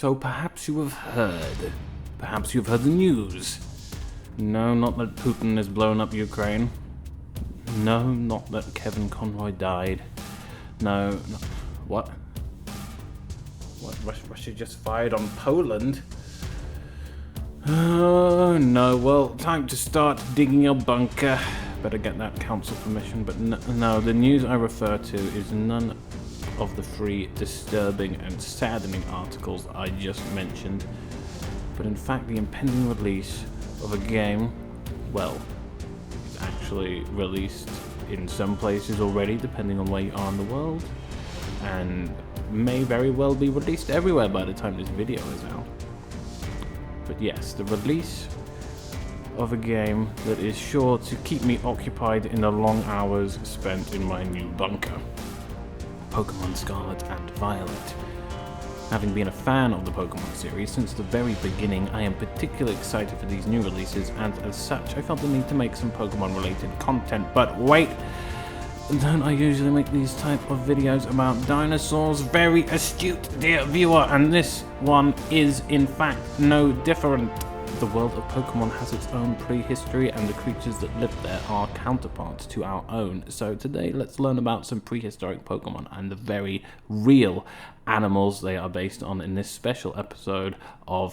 So perhaps you have heard. Perhaps you've heard the news. No, not that Putin has blown up Ukraine. No, not that Kevin Conroy died. No. What? What? Russia just fired on Poland? Oh, no. Well, time to start digging your bunker. Better get that council permission. But no, the news I refer to is none of the three disturbing and saddening articles I just mentioned, but in fact the impending release of a game. Well, it's actually released in some places already, depending on where you are in the world, and may very well be released everywhere by the time this video is out. But yes, the release of a game that is sure to keep me occupied in the long hours spent in my new bunker. Pokemon Scarlet and Violet. Having been a fan of the Pokemon series since the very beginning, I am particularly excited for these new releases, and as such, I felt the need to make some Pokemon-related content. But wait! Don't I usually make these type of videos about dinosaurs? Very astute, dear viewer, and this one is, in fact, no different. The world of Pokemon has its own prehistory, and the creatures that live there are counterparts to our own. So today, let's learn about some prehistoric Pokemon and the very real animals they are based on in this special episode of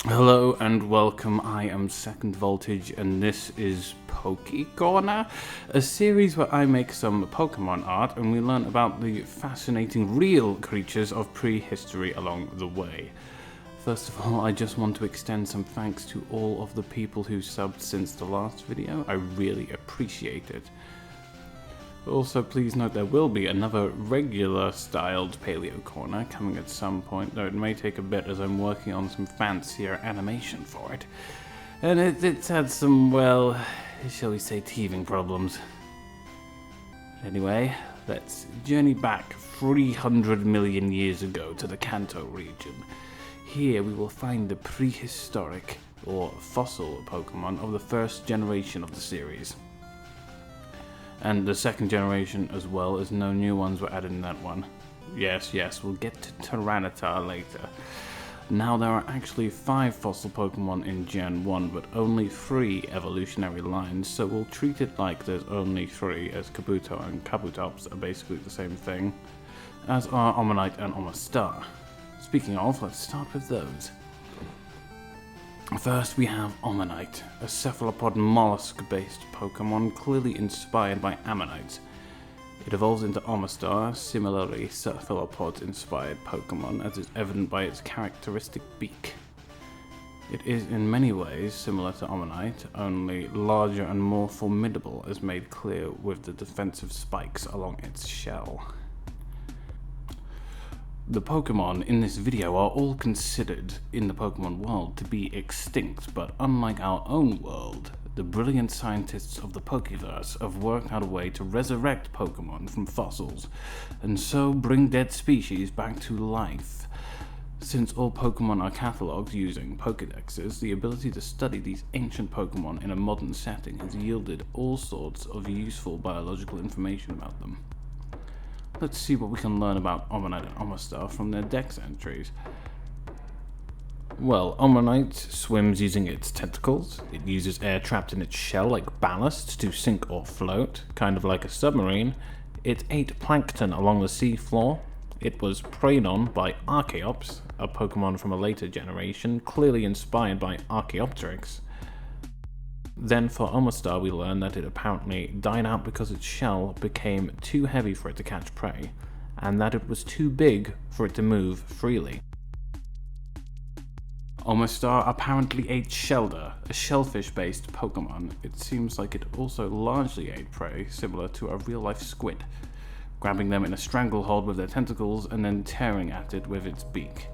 Hello and welcome, I am Second Voltage and this is PokéCorner, a series where I make some Pokemon art and we learn about the fascinating real creatures of prehistory along the way. First of all, I just want to extend some thanks to all of the people who subbed since the last video. I really appreciate it. Also, please note there will be another regular styled Paleo corner coming at some point, though it may take a bit as I'm working on some fancier animation for it. And it's had some, well, shall we say, teething problems. Anyway, let's journey back 300 million years ago to the Kanto region. Here we will find the prehistoric, or fossil Pokemon of the first generation of the series. And the second generation as well, as no new ones were added in that one. Yes, we'll get to Tyranitar later. Now there are actually 5 fossil Pokemon in Gen 1, but only 3 evolutionary lines, so we'll treat it like there's only 3, as Kabuto and Kabutops are basically the same thing, as are Omanyte and Omastar. Speaking of, let's start with those. First we have Omanyte, a cephalopod mollusk-based Pokemon clearly inspired by Ammonites. It evolves into Omastar, similarly cephalopod-inspired Pokemon, as is evident by its characteristic beak. It is in many ways similar to Omanyte, only larger and more formidable, as made clear with the defensive spikes along its shell. The Pokemon in this video are all considered in the Pokemon world to be extinct, but unlike our own world, the brilliant scientists of the Pokeverse have worked out a way to resurrect Pokemon from fossils, and so bring dead species back to life. Since all Pokemon are catalogued using Pokédexes, the ability to study these ancient Pokemon in a modern setting has yielded all sorts of useful biological information about them. Let's see what we can learn about Omanyte and Omastar from their dex entries. Well, Omanyte swims using its tentacles. It uses air trapped in its shell like ballast to sink or float, kind of like a submarine. It ate plankton along the seafloor. It was preyed on by Archaeops, a Pokemon from a later generation, clearly inspired by Archaeopteryx. Then for Omastar we learn that it apparently died out because its shell became too heavy for it to catch prey, and that it was too big for it to move freely. Omastar apparently ate Shelder, a shellfish-based Pokemon. It seems like it also largely ate prey, similar to a real-life squid, grabbing them in a stranglehold with their tentacles and then tearing at it with its beak.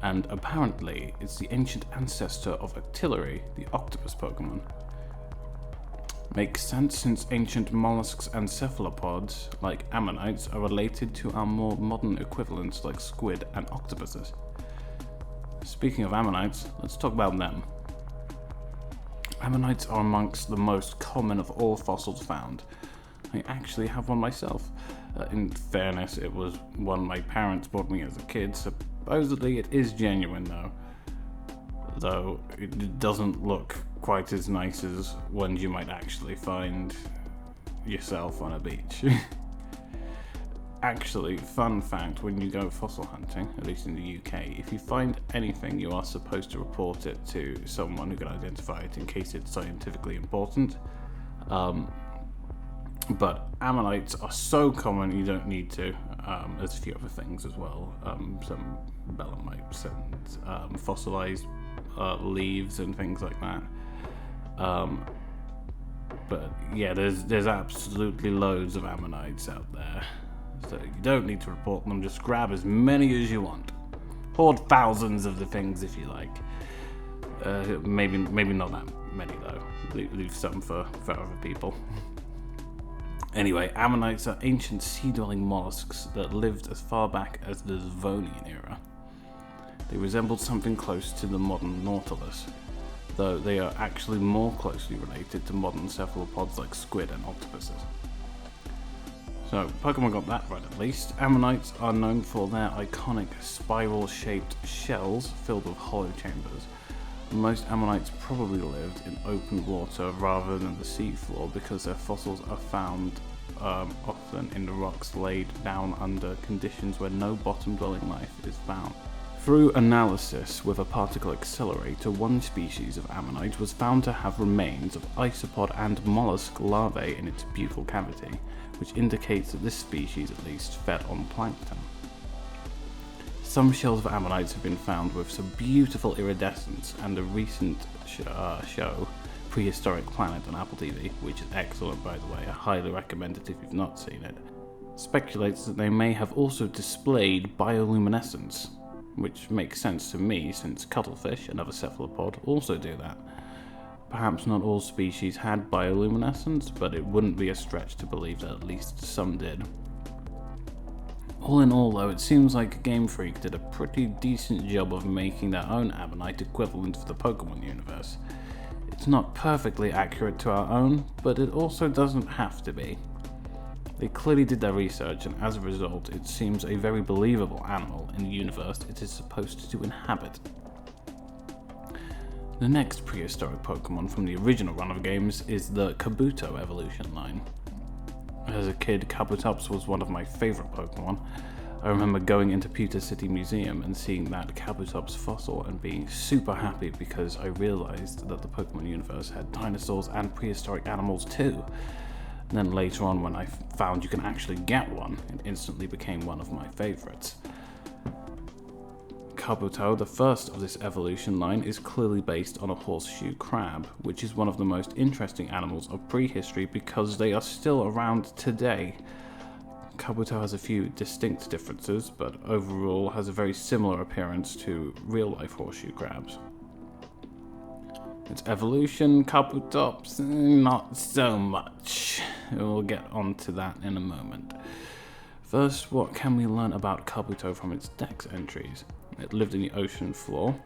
And apparently, it's the ancient ancestor of Artillery, the octopus Pokemon. Makes sense since ancient mollusks and cephalopods, like Ammonites, are related to our more modern equivalents like squid and octopuses. Speaking of Ammonites, let's talk about them. Ammonites are amongst the most common of all fossils found. I actually have one myself. In fairness, it was one my parents bought me as a kid. Supposedly it is genuine though it doesn't look quite as nice as ones you might actually find yourself on a beach. Actually, fun fact, when you go fossil hunting, at least in the UK, if you find anything, you are supposed to report it to someone who can identify it in case it's scientifically important. But ammonites are so common you don't need to. There's a few other things as well, some belemnites and fossilized leaves and things like that. But yeah, there's absolutely loads of ammonites out there. So you don't need to report them, just grab as many as you want. Hoard thousands of the things if you like. Maybe not that many though. Leave some for other people. Anyway, ammonites are ancient sea-dwelling mollusks that lived as far back as the Devonian era. They resembled something close to the modern nautilus, though they are actually more closely related to modern cephalopods like squid and octopuses. So, Pokemon got that right at least. Ammonites are known for their iconic spiral-shaped shells filled with hollow chambers. Most ammonites probably lived in open water rather than the seafloor because their fossils are found often in the rocks laid down under conditions where no bottom-dwelling life is found. Through analysis with a particle accelerator, one species of ammonite was found to have remains of isopod and mollusk larvae in its buccal cavity, which indicates that this species at least fed on plankton. Some shells of ammonites have been found with some beautiful iridescence, and a recent show, Prehistoric Planet on Apple TV, which is excellent by the way, I highly recommend it if you've not seen it, speculates that they may have also displayed bioluminescence, which makes sense to me since cuttlefish, another cephalopod, also do that. Perhaps not all species had bioluminescence, but it wouldn't be a stretch to believe that at least some did. All in all though, it seems like GameFeak did a pretty decent job of making their own Ammonite equivalent for the Pokemon universe. It's not perfectly accurate to our own, but it also doesn't have to be. They clearly did their research, and as a result, it seems a very believable animal in the universe it is supposed to inhabit. The next prehistoric Pokemon from the original run of games is the Kabuto evolution line. As a kid, Kabutops was one of my favourite Pokemon. I remember going into Pewter City Museum and seeing that Kabutops fossil and being super happy because I realised that the Pokemon universe had dinosaurs and prehistoric animals too. And then later on, when I found you can actually get one, it instantly became one of my favourites. Kabuto, the first of this evolution line, is clearly based on a horseshoe crab, which is one of the most interesting animals of prehistory because they are still around today. Kabuto has a few distinct differences, but overall has a very similar appearance to real-life horseshoe crabs. Its evolution, Kabutops, not so much. We'll get onto that in a moment. First, what can we learn about Kabuto from its dex entries? It lived in the ocean floor.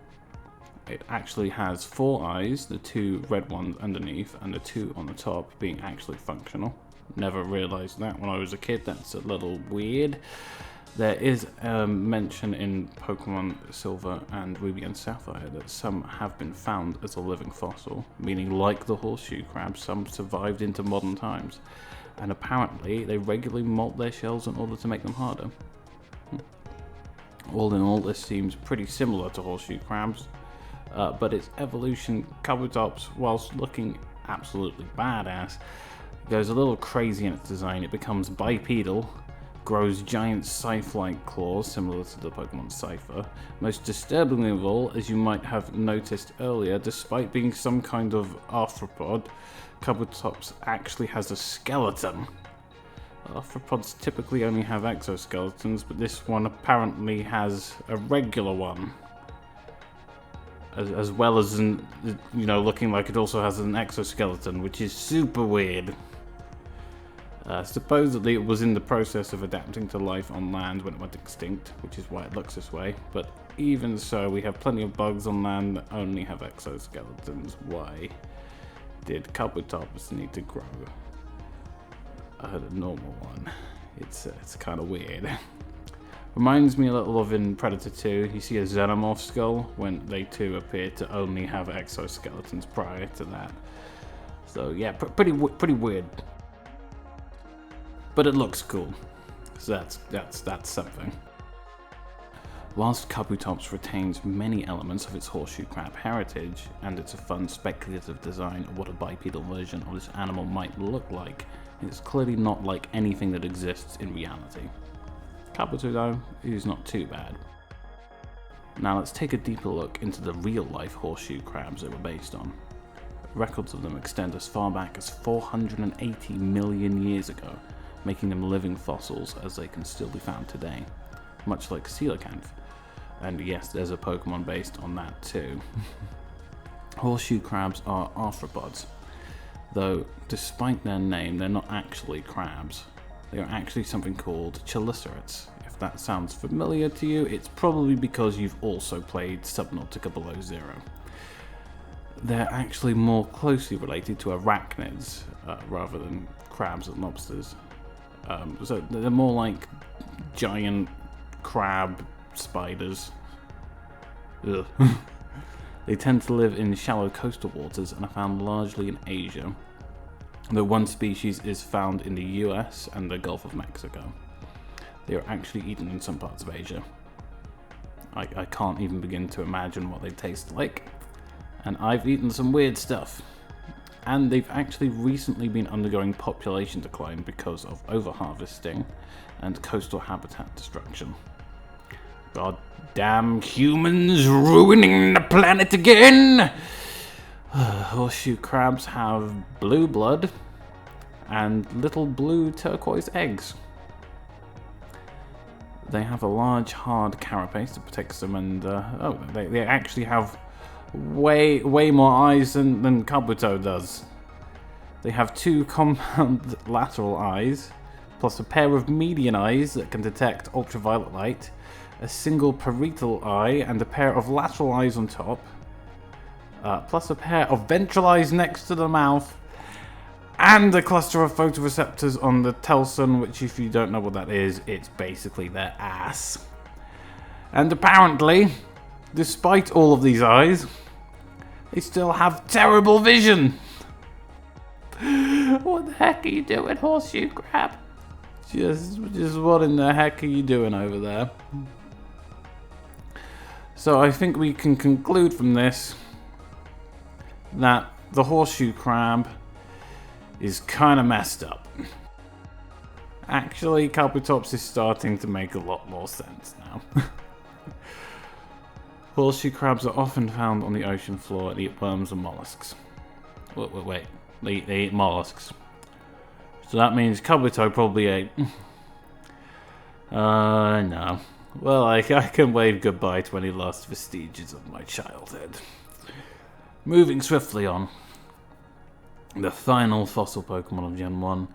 It actually has 4 eyes, the 2 red ones underneath and the 2 on the top being actually functional. Never realised that when I was a kid, that's a little weird. There is a mention in Pokemon Silver and Ruby and Sapphire that some have been found as a living fossil, meaning like the horseshoe crabs, some survived into modern times. And apparently they regularly molt their shells in order to make them harder. All in all, this seems pretty similar to horseshoe crabs, but its evolution, Kabutops, whilst looking absolutely badass, goes a little crazy in its design. It becomes bipedal, grows giant scythe-like claws similar to the Pokemon Cypher. Most disturbingly of all, as you might have noticed earlier, despite being some kind of arthropod, Kabutops actually has a skeleton. Arthropods typically only have exoskeletons, but this one apparently has a regular one. As well as, looking like it also has an exoskeleton, which is super weird. Supposedly it was in the process of adapting to life on land when it went extinct, which is why it looks this way. But even so, we have plenty of bugs on land that only have exoskeletons. Why? did Kabutops need to grow a normal one? It's kind of weird. Reminds me a little of in Predator 2, you see a xenomorph skull when they too appear to only have exoskeletons prior to that. So yeah, pretty weird. But it looks cool, so that's something. Whilst Kabutops retains many elements of its horseshoe crab heritage, and it's a fun speculative design of what a bipedal version of this animal might look like, it's clearly not like anything that exists in reality. Kabuto, though, is not too bad. Now let's take a deeper look into the real-life horseshoe crabs they were based on. Records of them extend as far back as 480 million years ago, making them living fossils as they can still be found today, much like coelacanth. And yes, there's a Pokemon based on that too. Horseshoe crabs are arthropods, though despite their name, they're not actually crabs. They are actually something called chelicerates. If that sounds familiar to you, it's probably because you've also played Subnautica Below Zero. They're actually more closely related to arachnids rather than crabs and lobsters. So they're more like giant crab spiders. Ugh. They tend to live in shallow coastal waters and are found largely in Asia, though one species is found in the US and the Gulf of Mexico. They are actually eaten in some parts of Asia. I can't even begin to imagine what they taste like, and I've eaten some weird stuff. And they've actually recently been undergoing population decline because of overharvesting and coastal habitat destruction. God damn humans ruining the planet again! Horseshoe crabs have blue blood and little blue turquoise eggs. They have a large hard carapace that protects them, and they actually have way more eyes than Kabuto does. They have 2 compound lateral eyes, plus a pair of median eyes that can detect ultraviolet light, a single parietal eye, and a pair of lateral eyes on top, plus a pair of ventral eyes next to the mouth, and a cluster of photoreceptors on the telson, which, if you don't know what that is, it's basically their ass. And apparently, despite all of these eyes, they still have terrible vision. What the heck are you doing, horseshoe crab? Just what in the heck are you doing over there? So I think we can conclude from this that the horseshoe crab is kind of messed up. Actually, Kabutops is starting to make a lot more sense now. Horseshoe crabs are often found on the ocean floor and eat worms and mollusks. Wait. They eat mollusks. So that means Kabuto probably ate... no. Well, I can wave goodbye to any lost vestiges of my childhood. Moving swiftly on. The final fossil Pokemon of Gen 1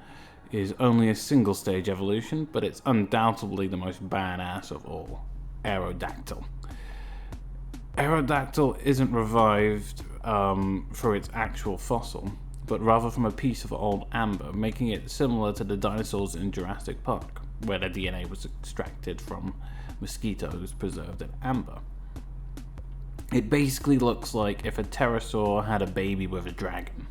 is only a single stage evolution, but it's undoubtedly the most badass of all. Aerodactyl. Aerodactyl isn't revived for its actual fossil, but rather from a piece of old amber, making it similar to the dinosaurs in Jurassic Park, where their DNA was extracted from mosquitoes preserved in amber. It basically looks like if a pterosaur had a baby with a dragon.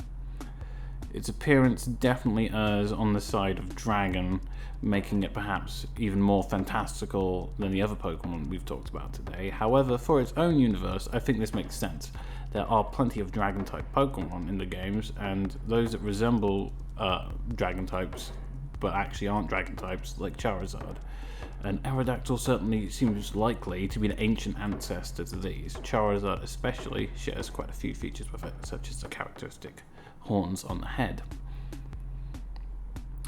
Its appearance definitely errs on the side of dragon, making it perhaps even more fantastical than the other Pokemon we've talked about today. However, for its own universe, I think this makes sense. There are plenty of dragon-type Pokemon in the games, and those that resemble dragon types, but actually aren't dragon types, like Charizard. And Aerodactyl certainly seems likely to be an ancient ancestor to these. Charizard especially shares quite a few features with it, such as the characteristic horns on the head.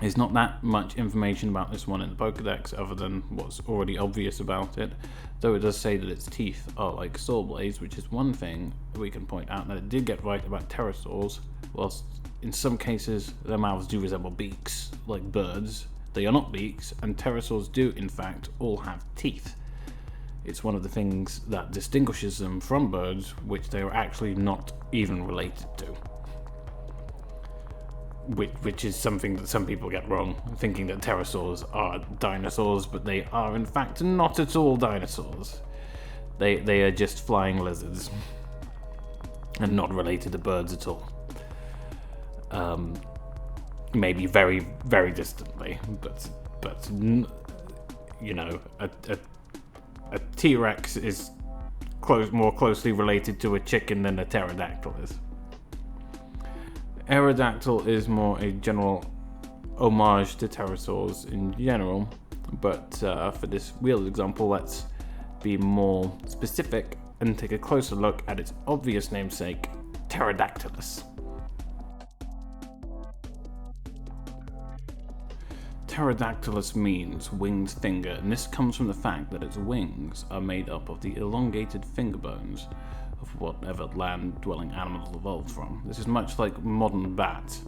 There's not that much information about this one in the Pokédex other than what's already obvious about it, though it does say that its teeth are like saw blades, which is one thing we can point out that it did get right about pterosaurs. Whilst in some cases their mouths do resemble beaks, like birds, they are not beaks, and pterosaurs do in fact all have teeth. It's one of the things that distinguishes them from birds, which they are actually not even related to. which is something that some people get wrong, thinking that pterosaurs are dinosaurs, but they are in fact not at all dinosaurs. They are just flying lizards, and not related to birds at all. Maybe very, very distantly, but you know, a T-Rex is more closely related to a chicken than a pterodactyl is. Aerodactyl is more a general homage to pterosaurs in general, but for this real example, let's be more specific and take a closer look at its obvious namesake, Pterodactylus. Pterodactylus means winged finger, and this comes from the fact that its wings are made up of the elongated finger bones of whatever land-dwelling animals evolved from. This is much like modern bats.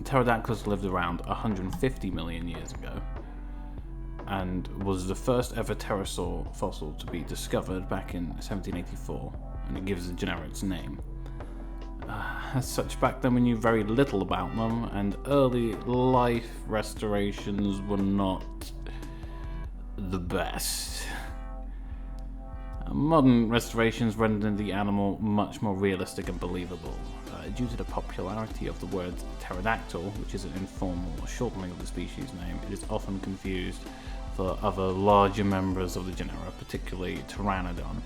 Pterodactylus lived around 150 million years ago, and was the first ever pterosaur fossil to be discovered back in 1784, and it gives the genera its name. As such, back then we knew very little about them, and early life restorations were not the best. Modern restorations render the animal much more realistic and believable. Due to the popularity of the word pterodactyl, which is an informal shortening of the species name, it is often confused for other larger members of the genera, particularly Pteranodon.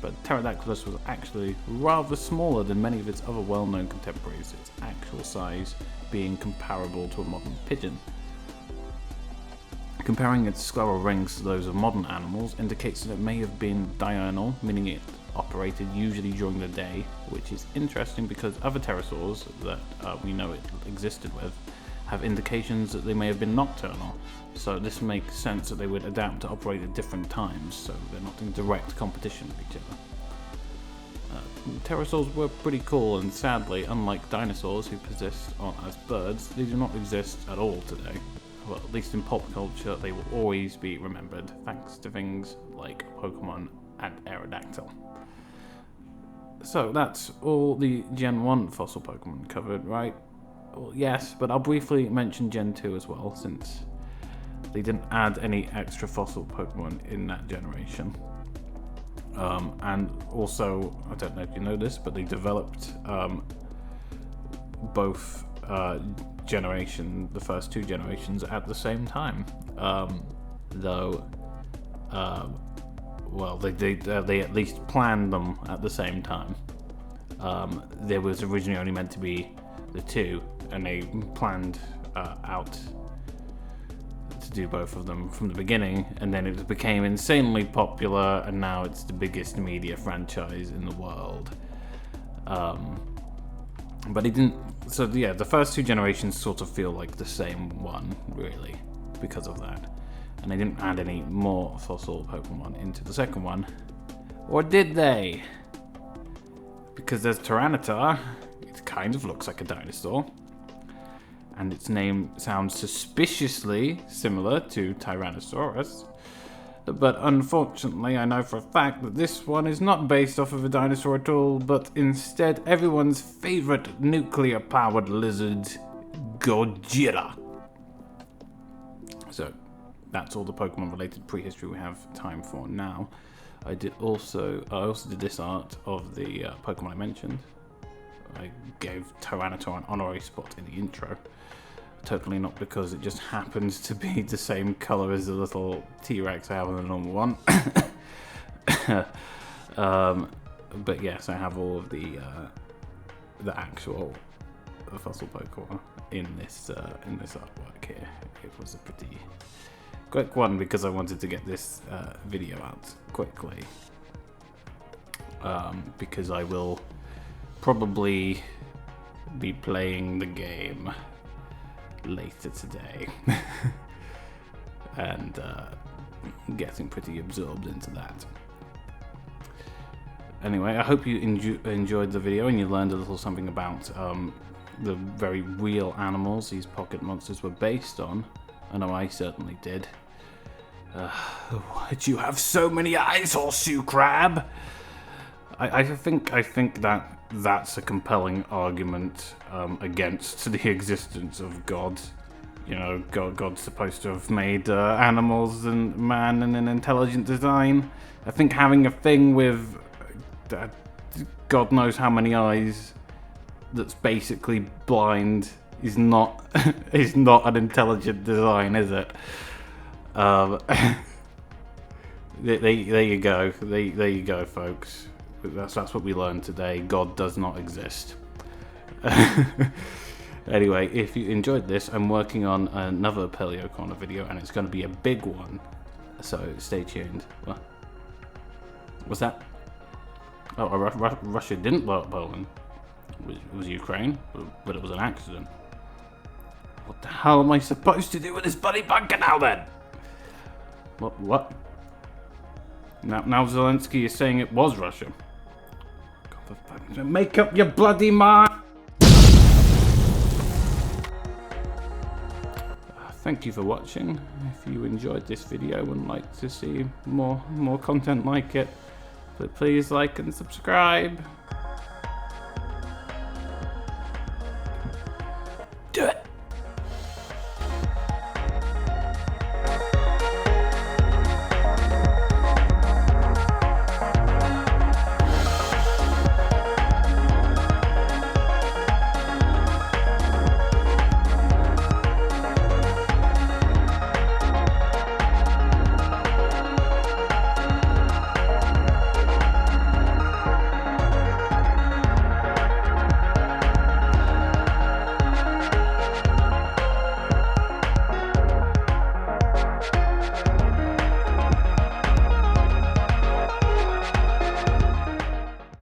But Pterodactylus was actually rather smaller than many of its other well-known contemporaries, its actual size being comparable to a modern pigeon. Comparing its scleral rings to those of modern animals indicates that it may have been diurnal, meaning it operated usually during the day, which is interesting because other pterosaurs that we know it existed with have indications that they may have been nocturnal, so this makes sense that they would adapt to operate at different times, so they're not in direct competition with each other. Pterosaurs were pretty cool, and sadly, unlike dinosaurs who persist as birds, they do not exist at all today. Well, at least in pop culture, they will always be remembered, thanks to things like Pokemon and Aerodactyl. So that's all the Gen 1 fossil Pokemon covered, right? Well, yes, but I'll briefly mention Gen 2 as well, since they didn't add any extra fossil Pokemon in that generation. And also, I don't know if you know this, but they developed both the first two generations at the same time. Well, they at least planned them at the same time. There was originally only meant to be the two, and they planned out to do both of them from the beginning, and then it became insanely popular, and now it's the biggest media franchise in the world. But it didn't. So yeah, the first two generations sort of feel like the same one, really, because of that. And they didn't add any more fossil Pokemon into the second one. Or did they? Because there's Tyranitar. It kind of looks like a dinosaur. And its name sounds suspiciously similar to Tyrannosaurus. But unfortunately, I know for a fact that this one is not based off of a dinosaur at all, but instead everyone's favorite nuclear-powered lizard, Godzilla. So, that's all the Pokemon-related prehistory we have time for now. I also did this art of the Pokemon I mentioned. I gave Tyranitar an honorary spot in the intro. Totally not because it just happens to be the same color as the little T-Rex I have on the normal one. But yes, I have all of the actual fossil Pokemon in this artwork here. It was a pretty quick one because I wanted to get this video out quickly. Because I will probably be playing the game later today and getting pretty absorbed into that. Anyway, I hope you enjoyed the video and you learned a little something about the very real animals these pocket monsters were based on. I know I certainly did. Why'd you have so many eyes, Horseshoe Crab? I think that that's a compelling argument against the existence of God. You know, God's supposed to have made animals and man in an intelligent design. I think having a thing with God knows how many eyes that's basically blind is not is not an intelligent design, is it? There you go. There you go, folks. That's what we learned today. God does not exist. Anyway, if you enjoyed this, I'm working on another PokéCorner video, and it's going to be a big one. So stay tuned. What's that? Oh, Russia didn't blow up Poland. It was Ukraine, but it was an accident. What the hell am I supposed to do with this bloody bunker now, then? What? Now Zelensky is saying it was Russia. God, for fuck's sake, make up your bloody mind! Thank you for watching. If you enjoyed this video and would like to see more content like it, please like and subscribe.